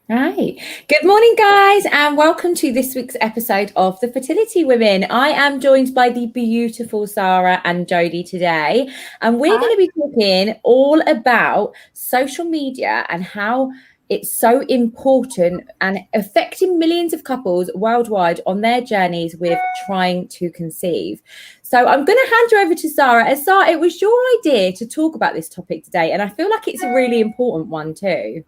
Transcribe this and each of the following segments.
Right. Good morning, guys, and welcome to this week's episode of the Fertility Women. I am joined by the beautiful Sarah and Jodie today, and we're going to be talking all about social media and how it's so important and affecting millions of couples worldwide on their journeys with trying to conceive. So I'm going to hand you over to Sarah. And Sarah, it was your idea to talk about this topic today, and I feel like it's a really important one too.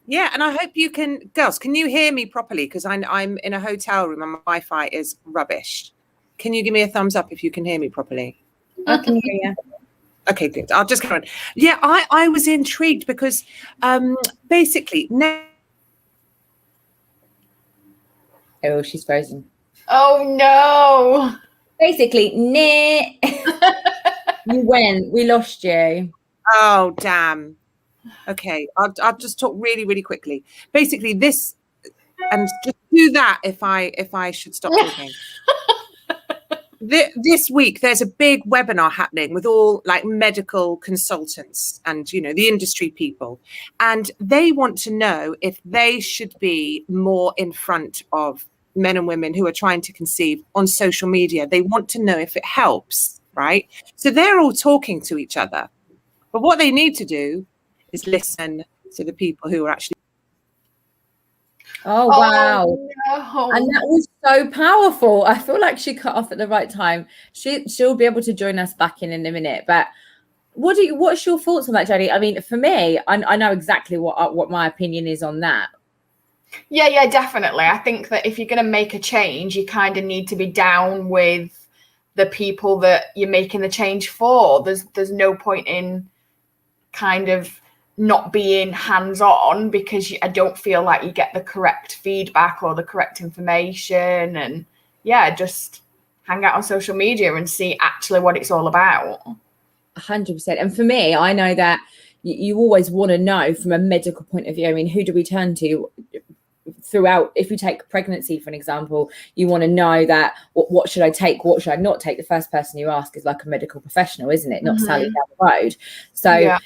Yeah, and I hope you can, girls, can you hear me properly? Because I'm in a hotel room and my Wi-Fi is rubbish. Can you give me a thumbs up if you can hear me properly? I can hear you. Okay, good. I'll just go on. Yeah, I was intrigued because basically... Oh, she's frozen. Oh, no. Basically, you went. We lost you. Oh, damn. Okay, I'll just talk really, really quickly. Basically, this, and just do that if I should stop talking. This week, there's a big webinar happening with all like medical consultants and, you know, the industry people. And they want to know if they should be more in front of men and women who are trying to conceive on social media. They want to know if it helps, right? So they're all talking to each other. But what they need to do is listen to the people who are actually. Oh, wow. No. And that was so powerful. I feel like she cut off at the right time. She'll be able to join us back in a minute. But what's your thoughts on that, Jodie? I mean, for me, I know exactly what my opinion is on that. Yeah, definitely. I think that if you're going to make a change, you kind of need to be down with the people that you're making the change for. There's no point in kind of not being hands-on because I don't feel like you get the correct feedback or the correct information. And yeah, just hang out on social media and see actually what it's all about. 100%. And for me, I know that you always want to know from a medical point of view. I mean, who do we turn to throughout? If you take pregnancy, for an example, you want to know that what should I take, what should I not take? The first person you ask is like a medical professional, isn't it? Not Sally down the road. So yeah.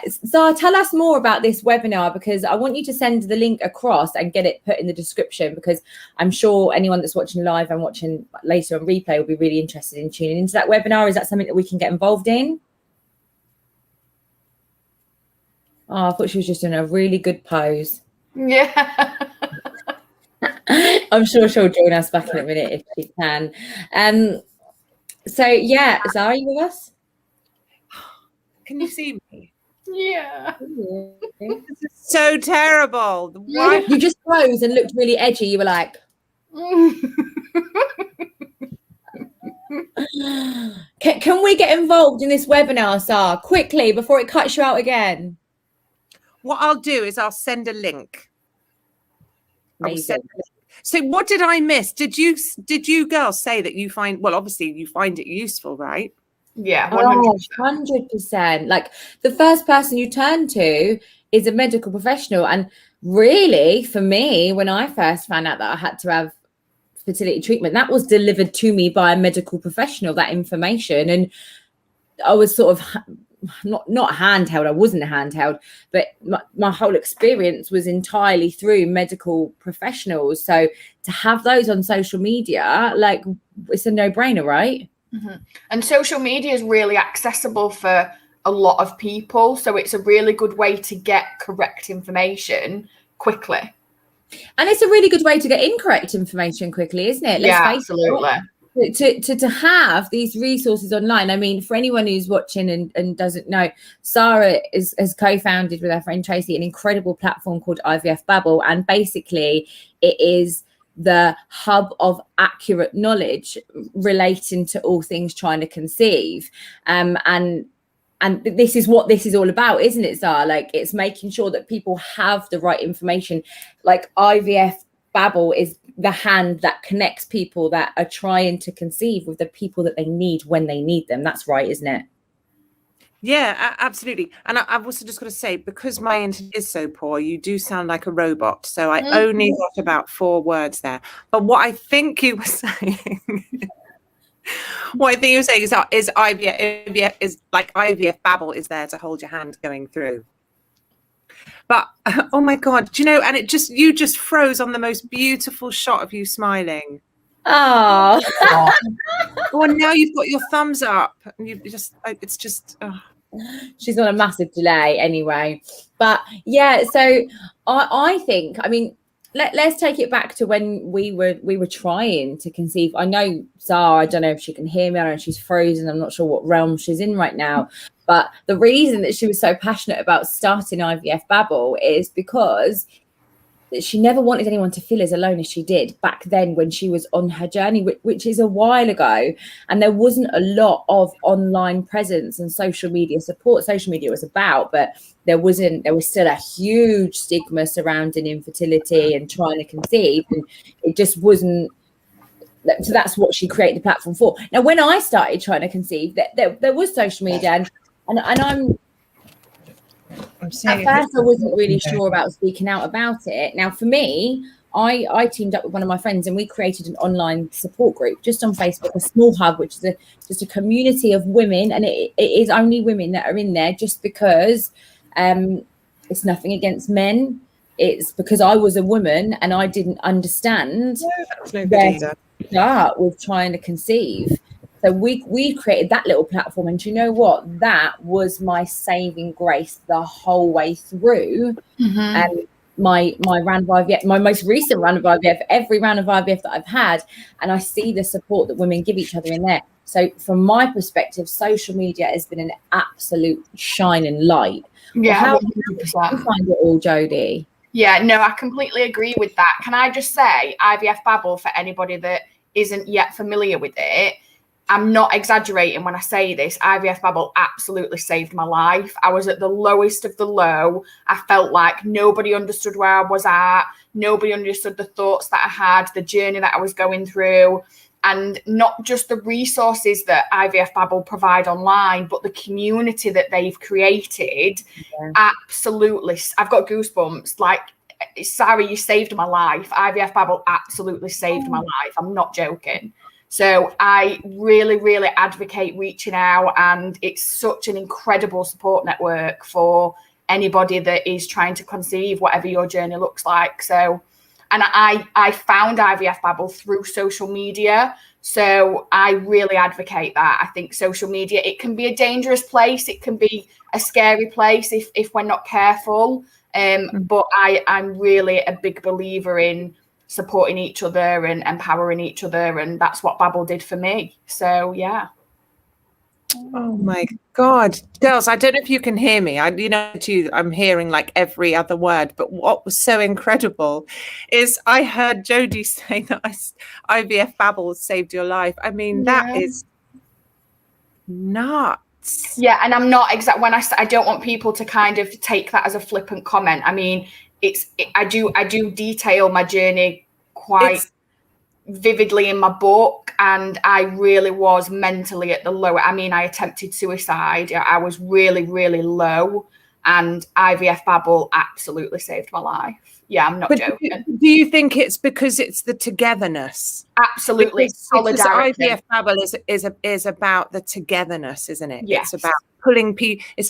So tell us more about this webinar, because I want you to send the link across and get it put in the description, because I'm sure anyone that's watching live and watching later on replay will be really interested in tuning into that webinar. Is that something that we can get involved in? Oh, I thought she was just in a really good pose. Yeah. I'm sure she'll join us back in a minute if she can. So yeah, Zara, are you with us? Can you see me? Yeah. This is so terrible. You just froze and looked really edgy. You were like, can we get involved in this webinar, Zara, quickly before it cuts you out again? What I'll do is I'll send a link. So what did I miss? Did you girls say that you find, well, obviously you find it useful, right? Yeah, 100%. 100%. Like the first person you turn to is a medical professional. And really, for me, when I first found out that I had to have fertility treatment, that was delivered to me by a medical professional, that information. And I was sort of not handheld. I wasn't handheld, but my whole experience was entirely through medical professionals. So to have those on social media, like, it's a no-brainer, right? And social media is really accessible for a lot of people, so it's a really good way to get correct information quickly. And it's a really good way to get incorrect information quickly, isn't it? Yeah, absolutely. To have these resources online. I mean, for anyone who's watching and doesn't know, Sarah has co-founded with her friend Tracy an incredible platform called IVF Babble, and basically it is the hub of accurate knowledge relating to all things trying to conceive. And this is what this is all about, isn't it, Zara? Like, it's making sure that people have the right information. Like, IVF Babble is the hand that connects people that are trying to conceive with the people that they need when they need them. That's right, isn't it? Yeah, absolutely. And I've also just got to say, because my internet is so poor, you do sound like a robot. So I only got about 4 words there. But what I think you were saying, is IVF is like IVF Babble is there to hold your hand going through. But oh my God, do you know? And you just froze on the most beautiful shot of you smiling. Oh, Oh, and now you've got your thumbs up, and it's just. Oh. She's on a massive delay anyway. But yeah, so I think, I mean, let's take it back to when we were trying to conceive. I know Zara, I don't know if she can hear me. I know she's frozen. I'm not sure what realm she's in right now. But the reason that she was so passionate about starting IVF Babble is because she never wanted anyone to feel as alone as she did back then when she was on her journey, which is a while ago. And there wasn't a lot of online presence and social media support. Social media was about, but there was still a huge stigma surrounding infertility and trying to conceive. And it just wasn't. So that's what she created the platform for. Now, when I started trying to conceive, there was social media, and at first, I wasn't really sure about speaking out about it. Now, for me, I teamed up with one of my friends and we created an online support group just on Facebook, a small hub, which is just a community of women. And it is only women that are in there just because it's nothing against men. It's because I was a woman and I didn't understand where to start with trying to conceive. So we created that little platform, and do you know what? That was my saving grace the whole way through. And my round of IVF, my most recent round of IVF, every round of IVF that I've had, and I see the support that women give each other in there. So from my perspective, social media has been an absolute shining light. Yeah, how do you find it all, Jodie? Yeah, no, I completely agree with that. Can I just say, IVF Babble, for anybody that isn't yet familiar with it, I'm not exaggerating when I say this. IVF Babble absolutely saved my life. I was at the lowest of the low. I felt like nobody understood where I was at. Nobody understood the thoughts that I had, the journey that I was going through, and not just the resources that IVF Babble provide online, but the community that they've created. Yeah. Absolutely. I've got goosebumps. Like, Sarah, you saved my life. IVF Babble absolutely saved my life. I'm not joking. So I really, really advocate reaching out, and it's such an incredible support network for anybody that is trying to conceive, whatever your journey looks like. So, and I found IVF Babble through social media. So I really advocate that. I think social media, it can be a dangerous place. It can be a scary place if we're not careful. But I'm really a big believer in supporting each other and empowering each other, and that's what Babble did for me. So yeah. Oh my God, girls, I don't know if you can hear me. I'm hearing like every other word, but what was so incredible is I heard Jodie say that IVF Babble saved your life. I mean, that is nuts. Yeah, and I'm not when I don't want people to kind of take that as a flippant comment. I mean, I do detail my journey quite vividly in my book, and I really was mentally at the lower. I mean, I attempted suicide. I was really, really low, and IVF Babble absolutely saved my life. Yeah, I'm not joking. Do you think it's because it's the togetherness? Absolutely. Solidarity. IVF Babble is about the togetherness, isn't it? Yes. It's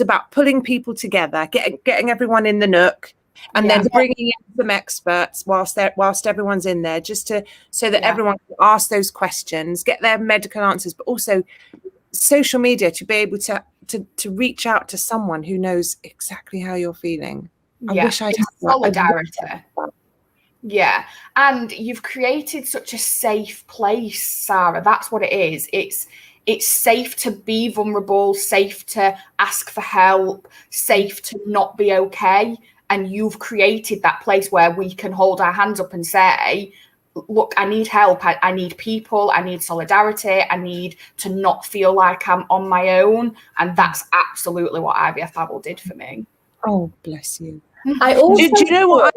about pulling people together, getting everyone in the nook, and then bringing in some experts whilst everyone's in there, so that everyone can ask those questions, get their medical answers, but also social media to be able to reach out to someone who knows exactly how you're feeling. I wish I'd had solidarity. Yeah, and you've created such a safe place, Sarah. That's what it is. It's safe to be vulnerable, safe to ask for help, safe to not be okay. And you've created that place where we can hold our hands up and say, look, I need help. I need people. I need solidarity. I need to not feel like I'm on my own. And that's absolutely what IVF Babble did for me. Oh, bless you. I also do you know what?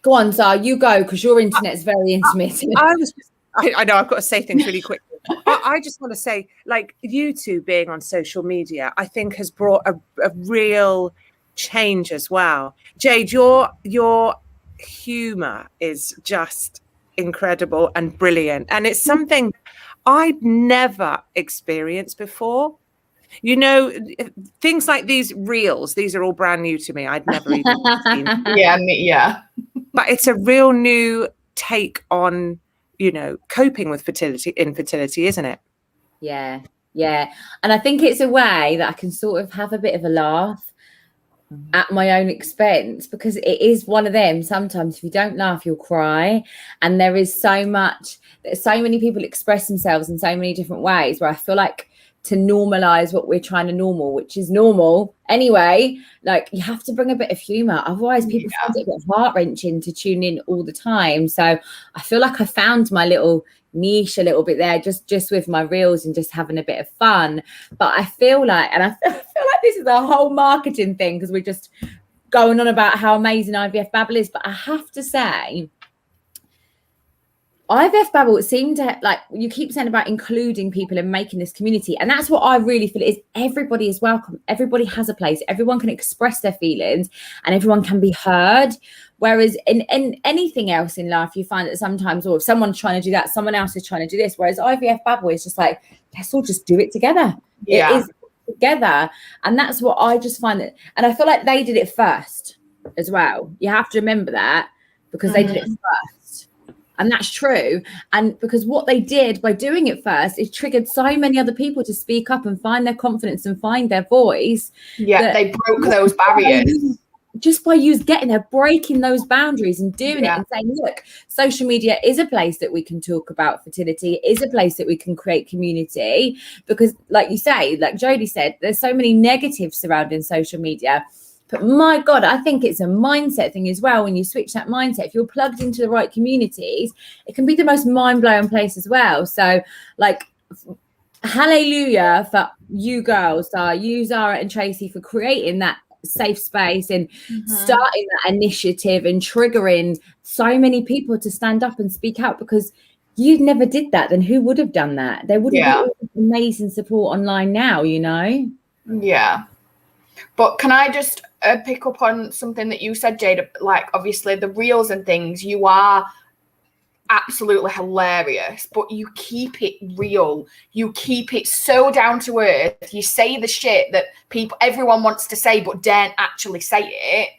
Go on, Zara, you go, because your internet is very intermittent. I know I've got to say things really quickly. I just want to say, like, you two being on social media, I think has brought a real change as well. Jade, your humor is just incredible and brilliant, and it's something I'd never experienced before. You know, things like these reels, these are all brand new to me. I'd never even seen. Yeah. But it's a real new take on, you know, coping with infertility, isn't it? Yeah. And I think it's a way that I can sort of have a bit of a laugh at my own expense, because it is one of them. Sometimes if you don't laugh, you'll cry. And there's so many people express themselves in so many different ways, where I feel like to normalize what we're trying to normal, which is normal anyway, like you have to bring a bit of humor, otherwise people find it a bit heart-wrenching to tune in all the time. So I feel like I found my little niche a little bit there, just with my reels and just having a bit of fun. But I feel like this is a whole marketing thing, because we're just going on about how amazing IVF Babble is. But I have to say, IVF Babble seemed to, like you keep saying about including people and making this community, and that's what I really feel is everybody is welcome. Everybody has a place. Everyone can express their feelings and everyone can be heard. Whereas in anything else in life, you find that sometimes, or if someone's trying to do that, someone else is trying to do this. Whereas IVF Babble is just like, let's all just do it together. Yeah. It is together. And that's what I just find that, and I feel like they did it first as well. You have to remember that, because they did it first. And that's true. And because what they did by doing it first, it triggered so many other people to speak up and find their confidence and find their voice. Yeah, they broke those barriers. Just by breaking those boundaries and doing it and saying, look, social media is a place that we can talk about fertility, it is a place that we can create community. Because like you say, like Jodie said, there's so many negatives surrounding social media. But my God, I think it's a mindset thing as well. When you switch that mindset, if you're plugged into the right communities, it can be the most mind-blowing place as well. So like, hallelujah for you girls, you, Zara and Tracy, for creating that safe space and starting that initiative and triggering so many people to stand up and speak out. Because you never did that, then who would have done that? There wouldn't be all this amazing support online now, you know? Yeah. But can I just pick up on something that you said, Jada? Like, obviously, the reels and things, you are absolutely hilarious, but you keep it real. You keep it so down to earth. You say the shit that everyone wants to say, but daren't actually say it.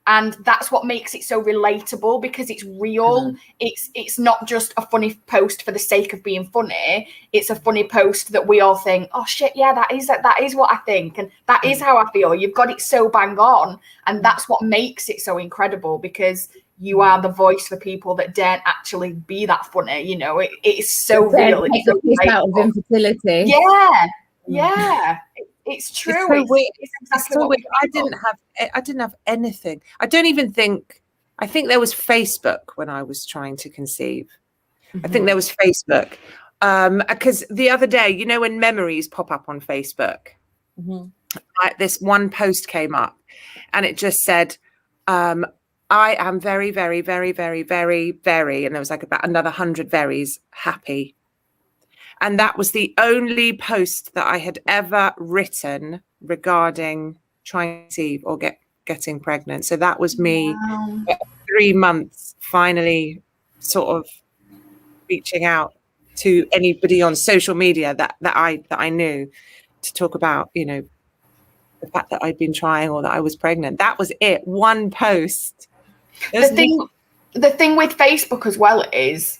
And that's what makes it so relatable, because it's real. It's not just a funny post for the sake of being funny. It's a funny post that we all think, oh shit, yeah, that is what I think, and that is how I feel. You've got it so bang on, and that's what makes it so incredible, because you are the voice for people that daren't actually be that funny. You know, it's so real. Take the piss out of infertility. Yeah. It's true. It's so weird. It's exactly so what weird. I didn't have anything. I think there was Facebook when I was trying to conceive. I think there was Facebook. Because the other day, you know, when memories pop up on Facebook, this one post came up and it just said, I am very, very, very, very, very, very, and there was like about another 100 veries happy. And that was the only post that I had ever written regarding trying to conceive or getting pregnant. So that was me, 3 months, finally sort of reaching out to anybody on social media that I knew to talk about, you know, the fact that I'd been trying or that I was pregnant. That was it. One post. The thing with Facebook as well is,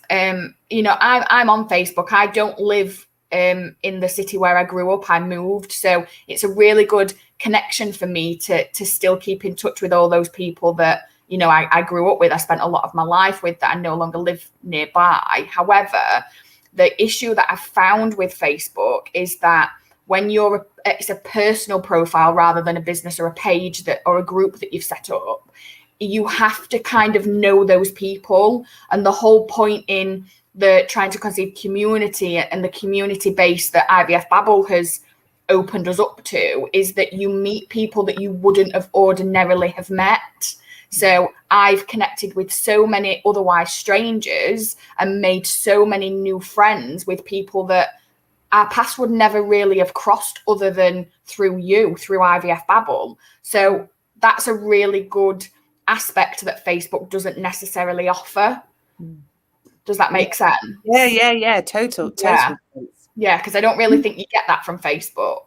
you know, I'm on Facebook. I don't live in the city where I grew up. I moved. So it's a really good connection for me to still keep in touch with all those people that, you know, I grew up with. I spent a lot of my life with that I no longer live nearby. However, the issue that I've found with Facebook is that when it's a personal profile rather than a business or a page or a group that you've set up, you have to kind of know those people. And the whole point in the trying to conceive community and the community base that IVF Babble has opened us up to is that you meet people that you wouldn't have ordinarily have met. So I've connected with so many otherwise strangers and made so many new friends with people that our paths would never really have crossed other than through IVF Babble. So that's a really good aspect that Facebook doesn't necessarily offer. Does that make sense? Yeah. Total. Yeah, because I don't really think you get that from Facebook.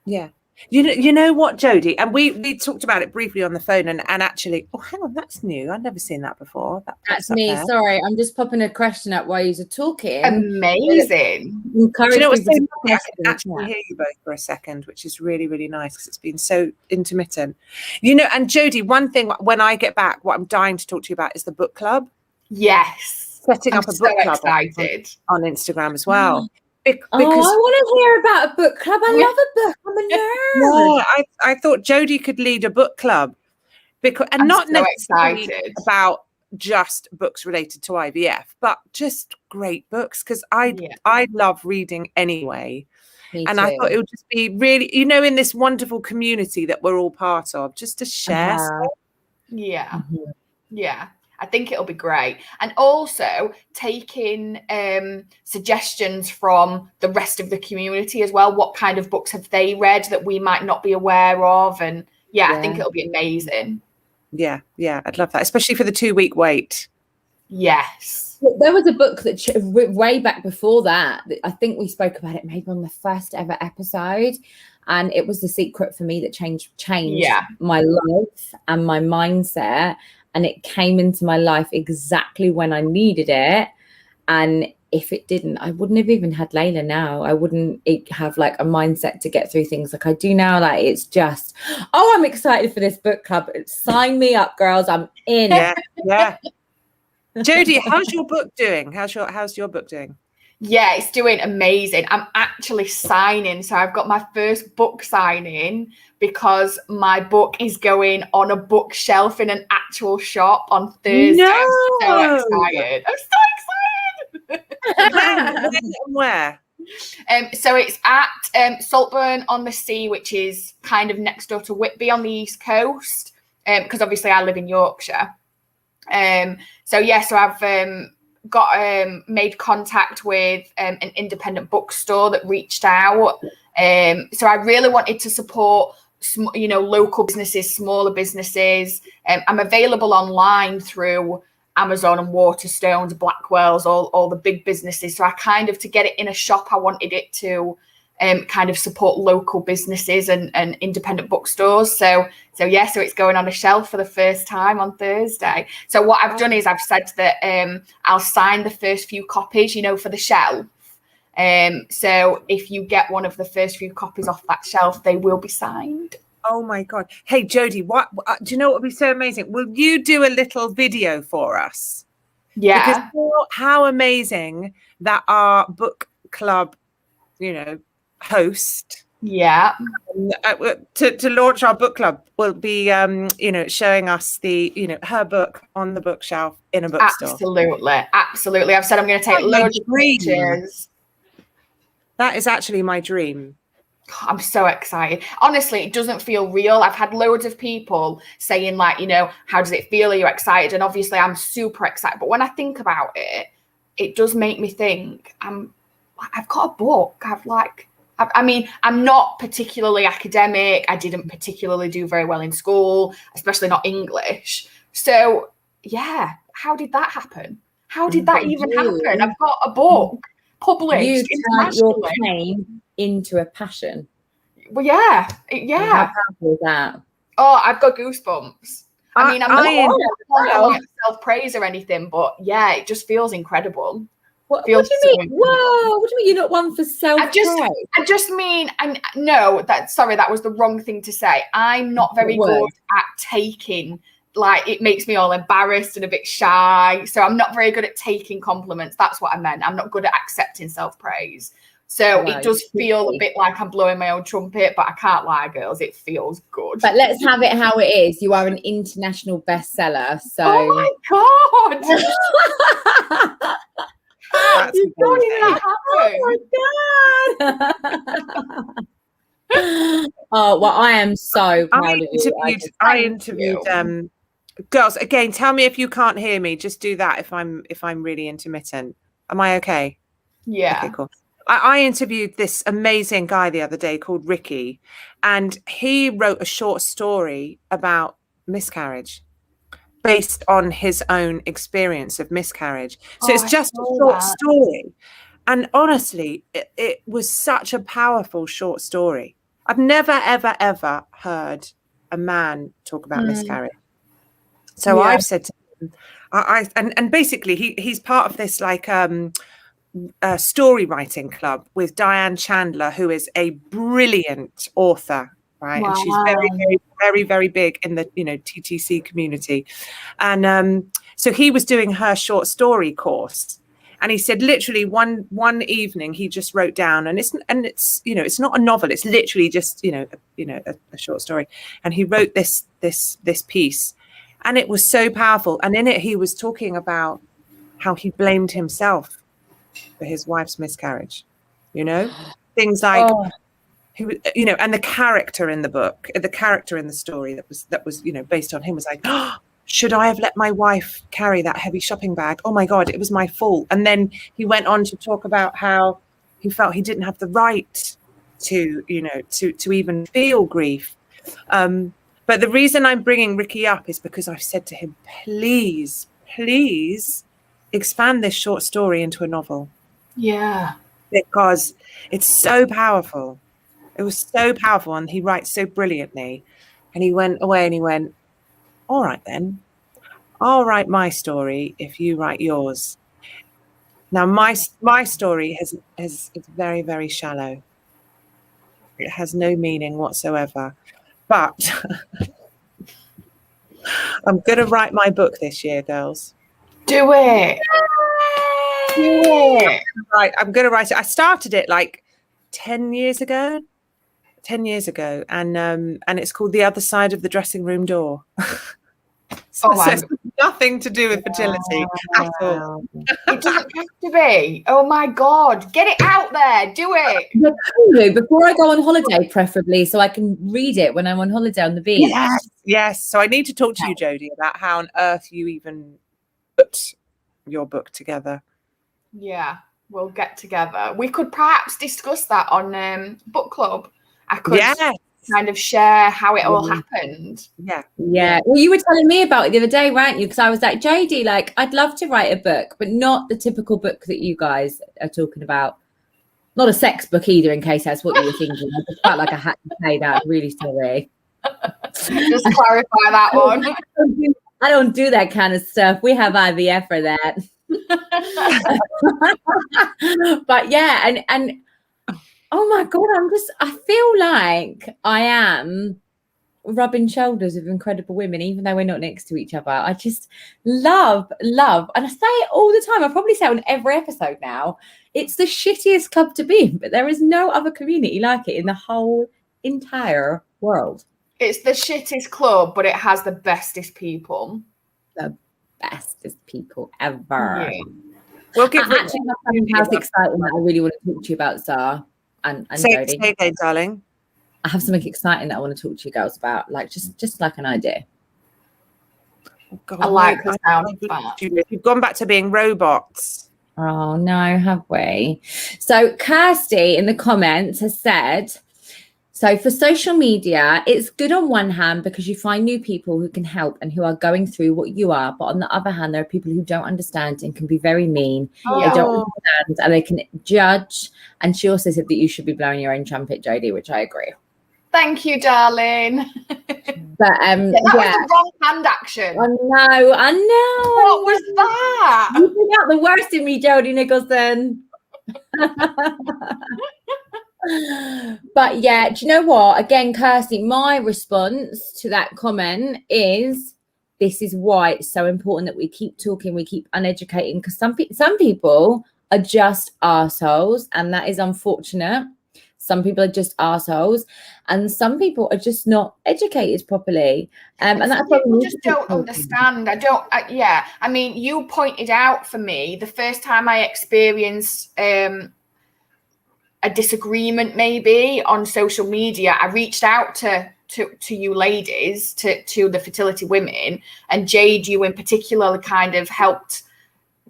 Yeah. You know what, Jodie? And we talked about it briefly on the phone, and actually, oh, hang on, that's new. I've never seen that before. That's me. There. Sorry, I'm just popping a question up while you're talking. Amazing. Do you know what's so people funny? I can actually hear you both for a second, which is really, really nice because it's been so intermittent. You know, and Jodie, one thing when I get back, what I'm dying to talk to you about is the book club. Yes. Setting up a book club on Instagram as well. Because I want to hear about a book club. I love a book. I'm a nerd. Yeah, I thought Jodie could lead a book club, because I'm not so necessarily excited about just books related to IVF, but just great books, because I love reading anyway. Me and too. I thought it would just be really, you know, in this wonderful community that we're all part of, just to share stuff. Yeah. Yeah. I think it'll be great. And also taking suggestions from the rest of the community as well. What kind of books have they read that we might not be aware of? And I think it'll be amazing. Yeah, I'd love that, especially for the 2-week wait. Yes. There was a book that way back before that, I think we spoke about it maybe on the first ever episode. And it was The Secret for me that changed my life and my mindset. And it came into my life exactly when I needed it. And if it didn't, I wouldn't have even had Layla now. I wouldn't have like a mindset to get through things like I do now. Like, it's just, I'm excited for this book club. Sign me up, girls. I'm in. Yeah. Jodie, how's your book doing? How's your book doing? Yeah, it's doing amazing. I'm actually signing. So I've got my first book signing because my book is going on a bookshelf in an actual shop on Thursday. No! I'm so excited. Where? So it's at Saltburn on the Sea, which is kind of next door to Whitby on the East Coast, because obviously I live in Yorkshire. So I've made contact with an independent bookstore that reached out. So I really wanted to support, local businesses, smaller businesses. I'm available online through Amazon and Waterstones, Blackwell's, all the big businesses. So to get it in a shop, I wanted it to kind of support local businesses and independent bookstores. So it's going on a shelf for the first time on Thursday. So what I've done is I've said that I'll sign the first few copies, for the shelf. So if you get one of the first few copies off that shelf, they will be signed. Oh my God. Hey, Jodie, what do you know what would be so amazing? Will you do a little video for us? Yeah. Because how amazing that our book club, host to launch our book club will be showing us the her book on the bookshelf in a bookstore. Absolutely. I've said I'm going to take loads of pictures. That is actually my dream. I'm so excited. Honestly, it doesn't feel real. I've had loads of people saying how does it feel? Are you excited? And obviously I'm super excited, but when I think about it, it does make me think I've got a book. I'm not particularly academic. I didn't particularly do very well in school, especially not English. So, how did that happen? How did that even happen? I've got a book published internationally. Your pain into a passion. Well, yeah. How powerful is that? Oh, I've got goosebumps. I'm not self-praise or anything, but it just feels incredible. What do you mean? Whoa! What do you mean you're not one for self-praise? I just mean, that was the wrong thing to say. I'm not very good at taking, it makes me all embarrassed and a bit shy. So I'm not very good at taking compliments. That's what I meant. I'm not good at accepting self-praise. So it does feel a bit like I'm blowing my own trumpet, but I can't lie, girls. It feels good. But let's have it how it is. You are an international bestseller. So. Oh my God. Oh my God. Oh, well, I am so proud of you. I interviewed girls. Again, tell me if you can't hear me. Just do that if I'm really intermittent. Am I okay? Yeah. Okay, cool. I interviewed this amazing guy the other day called Ricky, and he wrote a short story about miscarriage based on his own experience of miscarriage. So it's just a short story. And honestly, it was such a powerful short story. I've never, ever, ever heard a man talk about miscarriage. So I've said to him, and basically he's part of this like story writing club with Diane Chandler, who is a brilliant author, right? Wow. And she's very, very, very, very big in the TTC community. And so he was doing her short story course. And he said, literally one evening, he just wrote down, and it's it's not a novel. It's literally just a short story. And he wrote this piece, and it was so powerful. And in it, he was talking about how he blamed himself for his wife's miscarriage. Things like and the character in the book, the character in the story that was based on him was like, oh, should I have let my wife carry that heavy shopping bag? Oh my God, it was my fault. And then he went on to talk about how he felt he didn't have the right to even feel grief. But the reason I'm bringing Ricky up is because I've said to him, please expand this short story into a novel. Yeah. Because it's so powerful. It was so powerful, and he writes so brilliantly. And he went away and he went, all right then, I'll write my story if you write yours. Now my story is very, very shallow. It has no meaning whatsoever. But I'm going to write my book this year, girls. Do it. Right, I'm going to write it. I started it like 10 years ago, and it's called The Other Side of the Dressing Room Door. So it's nothing to do with fertility at all. It doesn't have to be. Oh my God, get it out there. Do it. Before I go on holiday, preferably, so I can read it when I'm on holiday on the beach. Yes. So I need to talk to you, Jodie, about how on earth you even put your book together. Yeah, we'll get together. We could perhaps discuss that on book club. I could kind of share how it all happened. Yeah. Well, you were telling me about it the other day, weren't you? Because I was like, Jodie, like, I'd love to write a book, but not the typical book that you guys are talking about. Not a sex book either, in case that's what you were thinking. I just felt like I had to say that. Really sorry. Just clarify that one. I don't do that kind of stuff. We have IVF for that. But yeah, and oh my God, I feel like I am rubbing shoulders with incredible women, even though we're not next to each other. I just love, and I say it all the time. I probably say it on every episode now. It's the shittiest club to be in, but there is no other community like it in the whole entire world. It's the shittest club, but it has the bestest people. The bestest people ever. Yeah. We'll give actually something else exciting that I really want to talk to you about, Sarah and Jodie. Say again, darling. I have something exciting that I want to talk to you girls about, like just like an idea. Oh God, I like the sound of that. You've gone back to being robots. Oh no, have we? So Kirsty in the comments has said, so for social media, it's good on one hand because you find new people who can help and who are going through what you are. But on the other hand, there are people who don't understand and can be very mean. They don't understand and they can judge. And she also said that you should be blowing your own trumpet, Jodie, which I agree. Thank you, darling. But that was the wrong hand action. I know. What was that? You bring out the worst in me, Jodie Nicholson. But yeah, do you know what? Again, Kirsty, my response to that comment is this is why it's so important that we keep talking, we keep uneducating, because some people are just arseholes, and that is unfortunate. Some people are just arseholes, and some people are just not educated properly. And that's what people just don't understand. I mean, you pointed out for me the first time I experienced a disagreement maybe on social media, I reached out to you ladies, to the fertility women, and Jade, you in particular, kind of helped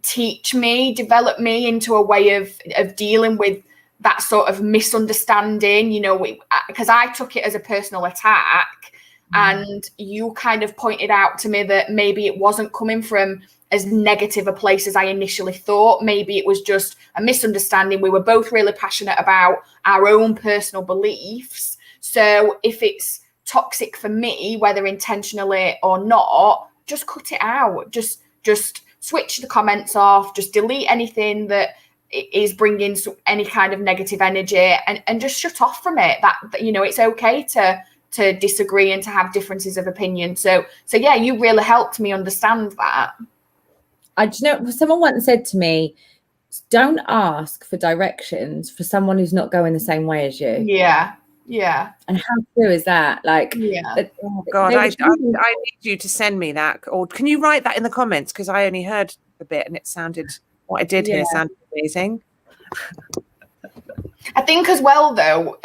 teach me, develop me into a way of dealing with that sort of misunderstanding, because I took it as a personal attack. And you kind of pointed out to me that maybe it wasn't coming from as negative a place as I initially thought. Maybe it was just a misunderstanding. We were both really passionate about our own personal beliefs. So if it's toxic for me, whether intentionally or not, just cut it out. Just switch the comments off. Just delete anything that is bringing any kind of negative energy, and just shut off from it. That it's okay to disagree and to have differences of opinion. So yeah, you really helped me understand that. Someone once said to me, don't ask for directions for someone who's not going the same way as you. Yeah. And how true is that? Like, oh God, I need you to send me that. Or can you write that in the comments? Because I only heard a bit and it sounded, what I did hear sounded amazing. I think as well, though,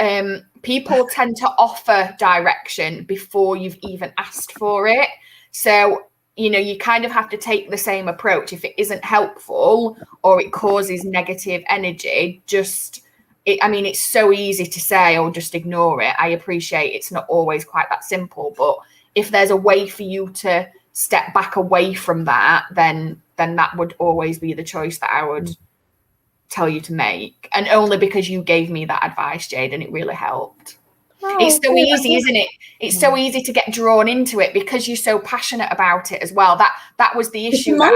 people tend to offer direction before you've even asked for it. So, you kind of have to take the same approach. If it isn't helpful or it causes negative energy, it's so easy to say, oh, just ignore it. I appreciate it's not always quite that simple. But if there's a way for you to step back away from that, then that would always be the choice that I would tell you to make. And only because you gave me that advice, Jade, and it really helped. It's so easy, isn't it? It's so easy to get drawn into it because you're so passionate about it as well. That was the issue that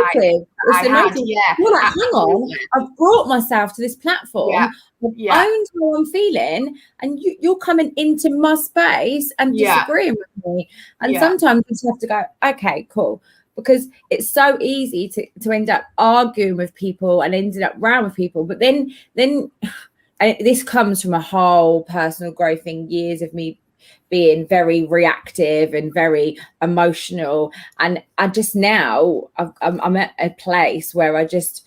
I had. Yeah. You're like, hang on, I've brought myself to this platform. I've owned how I'm feeling, and you're coming into my space and disagreeing with me. And sometimes you just have to go, okay, cool. Because it's so easy to end up arguing with people and ending up round with people. But then this comes from a whole personal growth thing, years of me being very reactive and very emotional. And I just now, I'm at a place where I just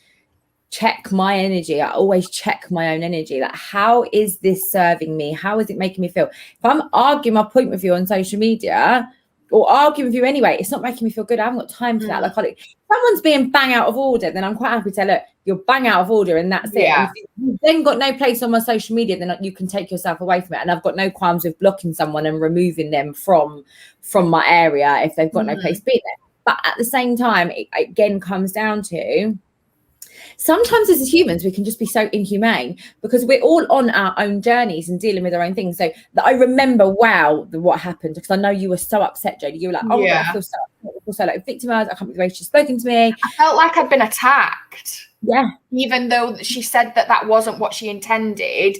check my energy. I always check my own energy. Like, how is this serving me? How is it making me feel? If I'm arguing my point with you on social media, or arguing with you anyway, it's not making me feel good. I haven't got time for that. Like, if someone's being bang out of order, then I'm quite happy to say, look, you're bang out of order, and that's it. And if you've then got no place on my social media, then you can take yourself away from it. And I've got no qualms with blocking someone and removing them from my area if they've got no place to be there. But at the same time, it again comes down to, sometimes as humans, we can just be so inhumane because we're all on our own journeys and dealing with our own things. So that I remember, what happened, because I know you were so upset, Jodie. You were like, oh, my God, I feel so like victimized. I can't believe the way she's spoken to me. I felt like I'd been attacked. Yeah. Even though she said that wasn't what she intended,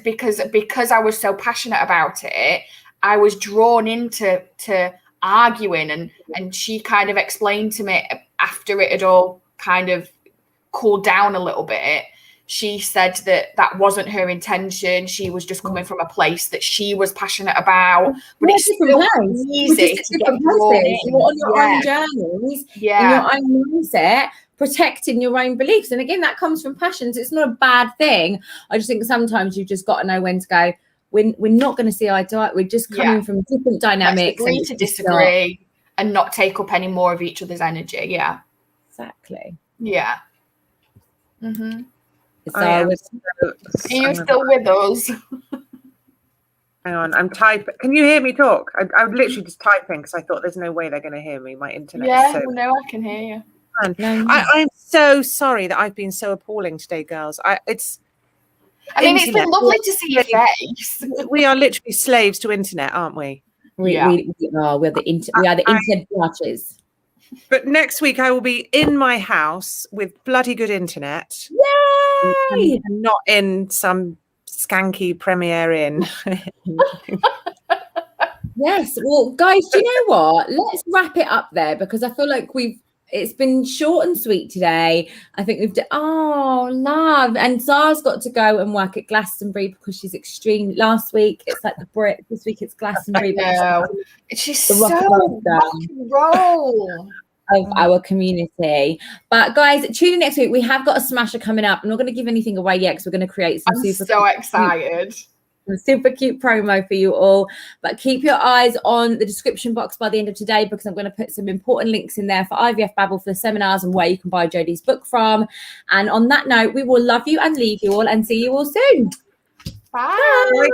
because I was so passionate about it, I was drawn into arguing, and she kind of explained to me after it had all kind of cooled down a little bit. She said that wasn't her intention. She was just coming from a place that she was passionate about. But it's so easy to get drawn in. You're on your own journeys, in your own mindset, protecting your own beliefs. And again, that comes from passions. It's not a bad thing. I just think sometimes you've just got to know when to go. We're not going to see eye to eye. We're just coming from different dynamics. Let's agree to disagree and not take up any more of each other's energy. Yeah. Exactly. Yeah. Mm-hmm. Are you still with us? Hang on, I'm typing. Can you hear me talk? I was literally just typing because I thought there's no way they're going to hear me. My internet. No, I can hear you. I'm so sorry that I've been so appalling today, girls. It's been lovely to see your face. We are literally slaves to internet, aren't we? We are the internet watchers. But next week I will be in my house with bloody good internet. Yay! And not in some skanky Premier Inn. Yes. Well, guys, do you know what? Let's wrap it up there because I feel like it's been short and sweet today. I think we've done, love. And Zara's got to go and work at Glastonbury because she's extreme. Last week, it's like the Brit. This week, it's Glastonbury. She's so rock and roll of our community. But guys, tune in next week. We have got a smasher coming up. I'm not going to give anything away yet because we're going to create some excited. Some super cute promo for you all, but keep your eyes on the description box by the end of today because I'm going to put some important links in there for IVF Babble for the seminars and where you can buy Jodie's book from. And on that note, we will love you and leave you all and see you all soon. Bye.